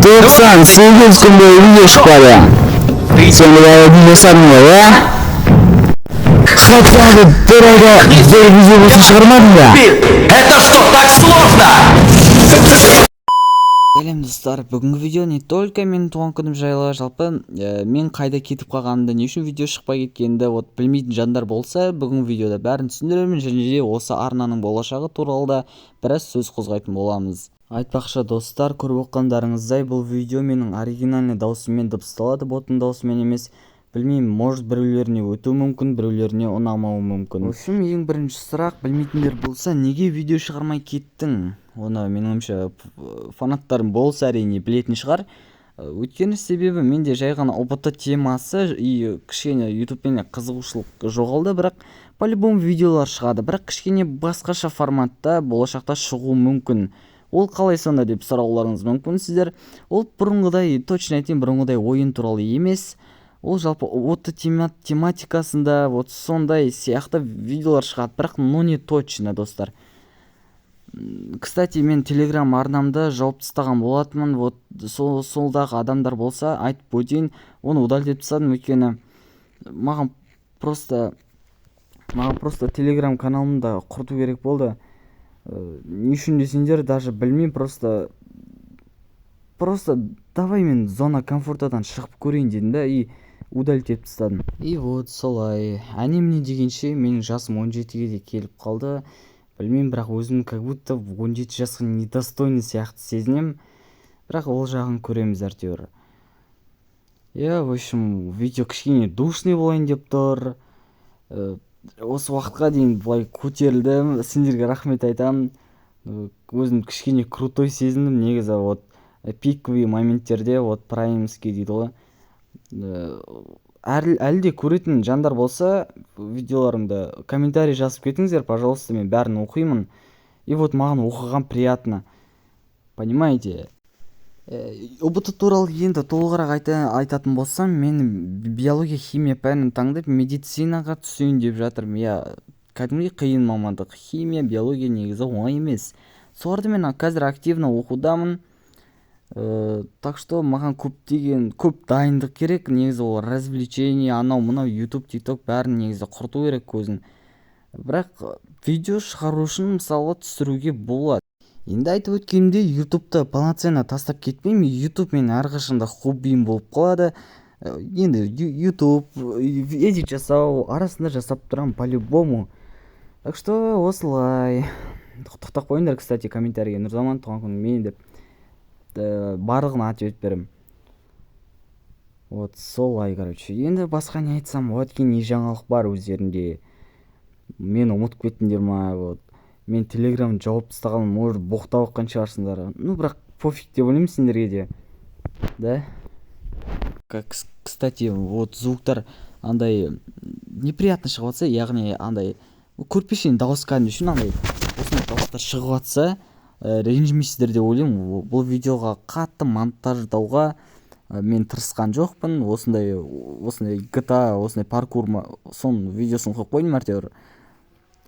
98 gün boyu video çıkar ya. Sen de video sanmıyor ya. Хотя бы bir ayda bir video çıkarmadın ya. Это что, так сложно? Сәлем достар, бүгінгі видео не только менің туған күнім жайлы, жалпы мен қайда кетіп қалғанымды, не үшін видео шықпай кеткенімді білмейтін жандар болса, бүгінгі видеода бәрін түсіндіремін, және де осы арнаның болашағы туралы да біраз сөз қозғайтын боламыз. Айтпақшы достар, көріп оққандарыңыздай, бұл видео менің оригинальный даусыммен дыбысталады, ботын даусымен емес. Білмеймін, может біреулеріне өтуі мүмкін, біреулеріне ұнамауы мүмкін. В общем, ең бірінші сұрақ, білмейтіндер болса, неге видео шығармай кеттің? Оны меніңше фанаттарым болса әрине білетін шығар. Өйткені себебі менде жай ғана ұбт темасы и кішкене ютубпен қызығушылық жоғалды, бірақ по-любому видеолар шығады, бірақ кішкене басқаша форматта болашақта шығуы мүмкін. Ол қалай сонда деп сұрауларыңыз мүмкін сіздер. Ол бұрынғыдай, точно айтайын, бұрынғыдай ойын туралы емес. Ол жалпы отты тематикасында сондай сияқты видеолар шығады, бірақ но не точно, достар. Кстати, мен телеграм арнамда жауып тастаған болатынмын. Солдағы адамдар болса, айтып өтейін, оны удалить тастадым, өйткені маған просто телеграм каналымда құрту керек болды. Не үшін десеңдер, даже білмеймін, просто давай мен зона комфортадан шығып көрейін дедім да, и удалить етіп тастадым. И вот солай. Әне-міне дегенше менің жасым 17-ге де келіп қалды. Білмеймін, бірақ өзім как будто 17 жасқа недостойный сияқты сезінем. Бірақ ол жағын көреміз әйтеуір. В общем, видео кішкене душный болайын деп тұр. Осы уақытқа дейін былай көтерілдім. Сендерге рахмет айтамын. Өзім кішкене крутой сезіндім. Негізі пиковый моменттерде праймский дейді ғой. Әлі де көретін жандар болса, видеоларымда комментарий жазып кетіңіздер, пожалуйста, мен бәрін оқимын. И маған оқыған приятно. Понимаете? ұбт туралы енді толығырақ айтатын болсам, мен биология, химия пәнін таңдап медицинаға түсейін деп жатырмын. Кәдімгідей қиын мамандық. Химия, биология негізі оңай емес. Соларды мен қазір активно оқудамын. Так что маған көп дайындық керек. Негізі ол развлечение, анау-мынау, YouTube, TikTok бәрін негізі құрту керек көзін. Бірақ видео шығару үшін мысалы түсіруге болады. Енді айтып өткенімде, YouTube'та полноценно тастап кетпеймін. YouTube мен әрқашанда хоббиім болып қалады. Енді YouTube, эдит жасау, арасында жасап тұрам по-любому. Так что осылай. Құттықтап қойыңдар, кстати, комментарийге Нұрзаман туған күнің мен деп. Барлығына ответ берем. Солай, короче. Енді басқа не айтсам, не жаңалық бар өздерінде. Мен ұмытып кеттіңдер ма? Мен телеграм жауып тастағаным, может, боқтап оққан шығарсыңдар. Бірақ пофиг деп ойлаймын сендерге де. Да? Кстати, звуктар андай неприятно шығып жатса, яғни андай көрпешен дауыс кәдімгі үшін андай осындай дауыстар шығып жатса, ренжімейсіздер деп ойлаймын. Бұл видеоға қатты монтаждауға мен тырысқан жоқпын. Осындай GTA, осындай паркур сон видеосын қойып қойдым әйтеуір.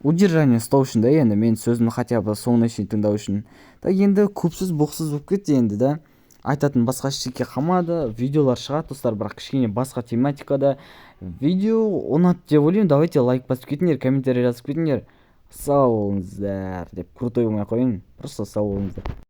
Удержание ұстау үшін да, енді мен сөзімді хотя бы соңына шейін тыңдау үшін. Енді көпсіз боқсыз болып кетті енді да. Айтатын басқа ештеңе қалмады. Видеолар шығады, достар, бірақ кішкене басқа тематикада. Видео ұнады деп ойлаймын. Давайте лайк басып кетіңдер, комментарий жазып кетіңдер. Сау болыңыздар деп крутой болмай қойын. Просто сау болыңыздар.